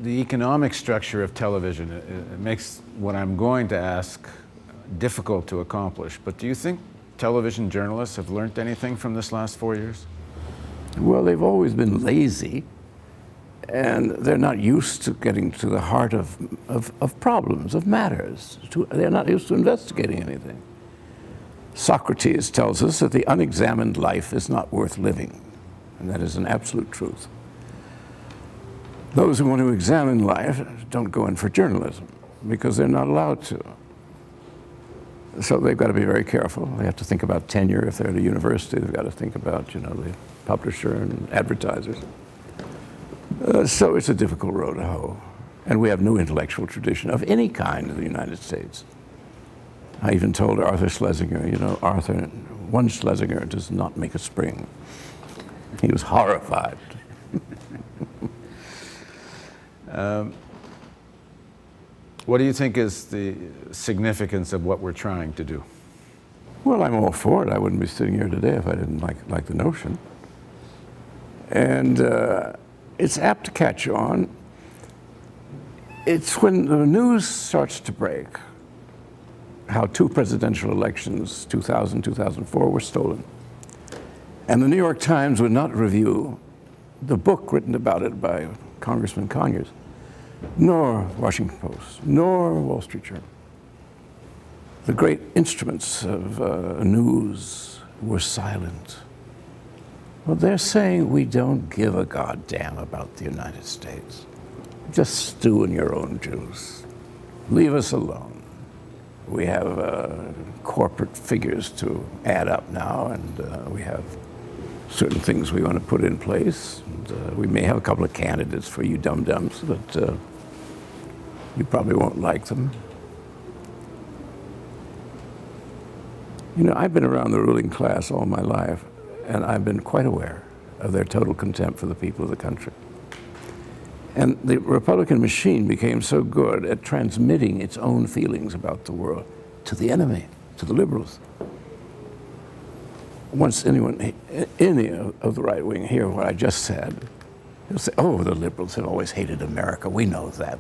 the economic structure of television, it makes what I'm going to ask difficult to accomplish. But do you think television journalists have learned anything from this last 4 years? Well, they've always been lazy, and they're not used to getting to the heart of problems, of matters. They're not used to investigating anything. Socrates tells us that the unexamined life is not worth living, and that is an absolute truth. Those who want to examine life don't go in for journalism because they're not allowed to. So they've got to be very careful. They have to think about tenure if they're at a university. They've got to think about, the publisher and advertisers. So it's a difficult road to hoe. And we have no intellectual tradition of any kind in the United States. I even told Arthur Schlesinger, Arthur, one Schlesinger does not make a spring. He was horrified. What do you think is the significance of what we're trying to do? Well, I'm all for it. I wouldn't be sitting here today if I didn't like the notion. And it's apt to catch on. It's when the news starts to break how 2 presidential elections, 2000, 2004, were stolen. And the New York Times would not review the book written about it by Congressman Conyers, nor Washington Post, nor Wall Street Journal. The great instruments of news were silent. Well, they're saying we don't give a goddamn about the United States. Just stew in your own juice. Leave us alone. We have corporate figures to add up now, and we have certain things we want to put in place. And, we may have a couple of candidates for you dum-dums, but you probably won't like them. I've been around the ruling class all my life, and I've been quite aware of their total contempt for the people of the country. And the Republican machine became so good at transmitting its own feelings about the world to the enemy, to the liberals. Once any of the right wing hear what I just said, they'll say, oh, the liberals have always hated America. We know that.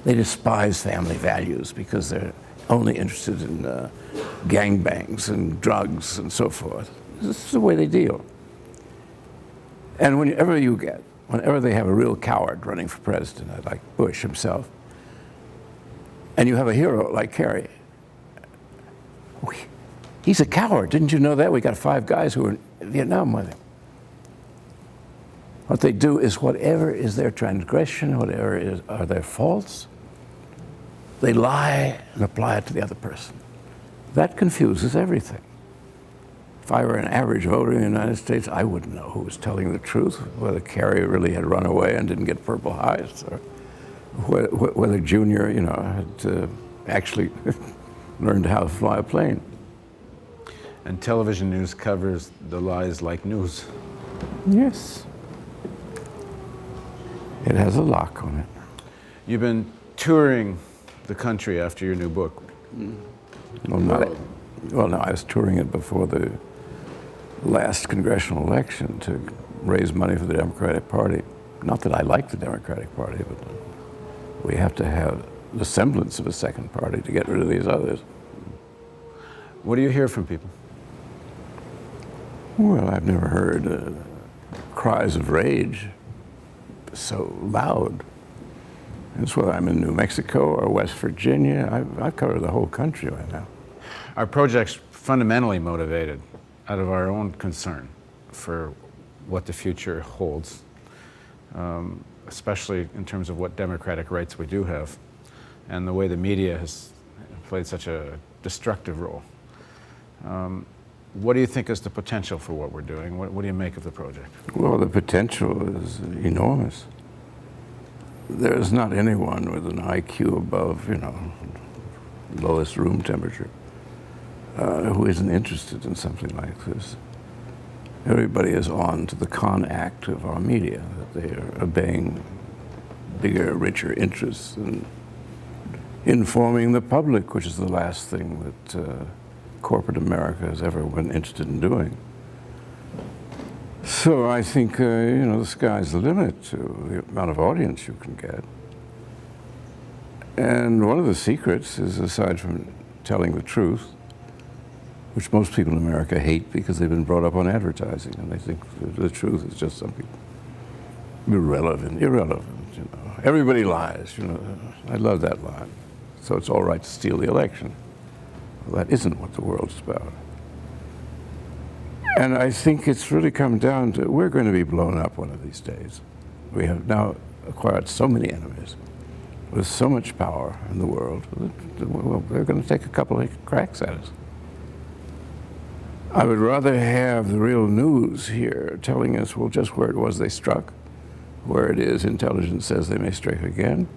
They despise family values because they're only interested in gangbangs and drugs and so forth. This is the way they deal. And whenever they have a real coward running for president, like Bush himself, and you have a hero like Kerry, he's a coward. Didn't you know that? We got 5 guys who were in Vietnam with him. What they do is whatever is their transgression, whatever are their faults, they lie and apply it to the other person. That confuses everything. If I were an average voter in the United States, I wouldn't know who was telling the truth, whether Kerry really had run away and didn't get Purple Hearts, or whether Junior, had actually learned how to fly a plane. And television news covers the lies like news. Yes. It has a lock on it. You've been touring the country after your new book. Well, no, I was touring it before the last congressional election to raise money for the Democratic Party. Not that I like the Democratic Party, but we have to have the semblance of a second party to get rid of these others. What do you hear from people? Well, I've never heard cries of rage so loud. It's whether I'm in New Mexico or West Virginia. I've covered the whole country right now. Our project's fundamentally motivated out of our own concern for what the future holds, especially in terms of what democratic rights we do have, and the way the media has played such a destructive role. What do you think is the potential for what we're doing? What do you make of the project? Well, the potential is enormous. There is not anyone with an IQ above, lowest room temperature, who isn't interested in something like this. Everybody is on to the con act of our media, that they are obeying bigger, richer interests and informing the public, which is the last thing that corporate America has ever been interested in doing. So I think, the sky's the limit to the amount of audience you can get. And one of the secrets is, aside from telling the truth, which most people in America hate because they've been brought up on advertising and they think the truth is just something irrelevant. You know. Everybody lies, you know. I love that line. So it's all right to steal the election. Well, that isn't what the world's about. And I think it's really come down to, we're going to be blown up one of these days. We have now acquired so many enemies with so much power in the world. Well, they're going to take a couple of cracks at us. I would rather have the real news here telling us, well, just where it was they struck, where it is intelligence says they may strike again,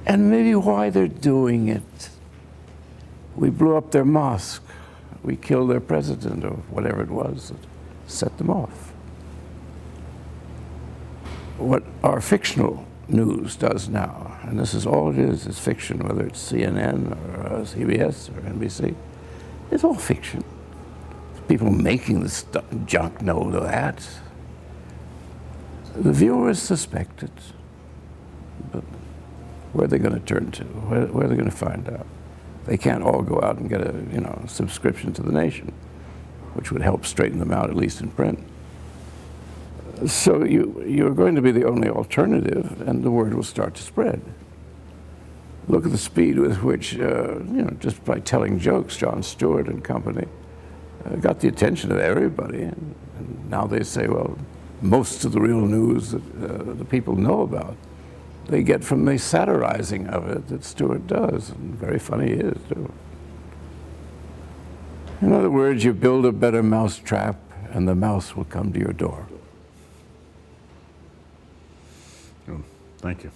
and maybe why they're doing it. We blew up their mosque. We killed their president, or whatever it was that set them off. What our fictional news does now, and this is all it is fiction, whether it's CNN or CBS or NBC, it's all fiction. People making this junk know that. The viewers suspect it, but where are they going to turn to? Where are they going to find out? They can't all go out and get a subscription to The Nation, which would help straighten them out, at least in print. So you're going to be the only alternative, and the word will start to spread. Look at the speed with which, just by telling jokes, Jon Stewart and company got the attention of everybody. And now they say, well, most of the real news that the people know about, they get from the satirizing of it that Stewart does. And very funny he is, too. In other words, you build a better mousetrap, and the mouse will come to your door. Thank you.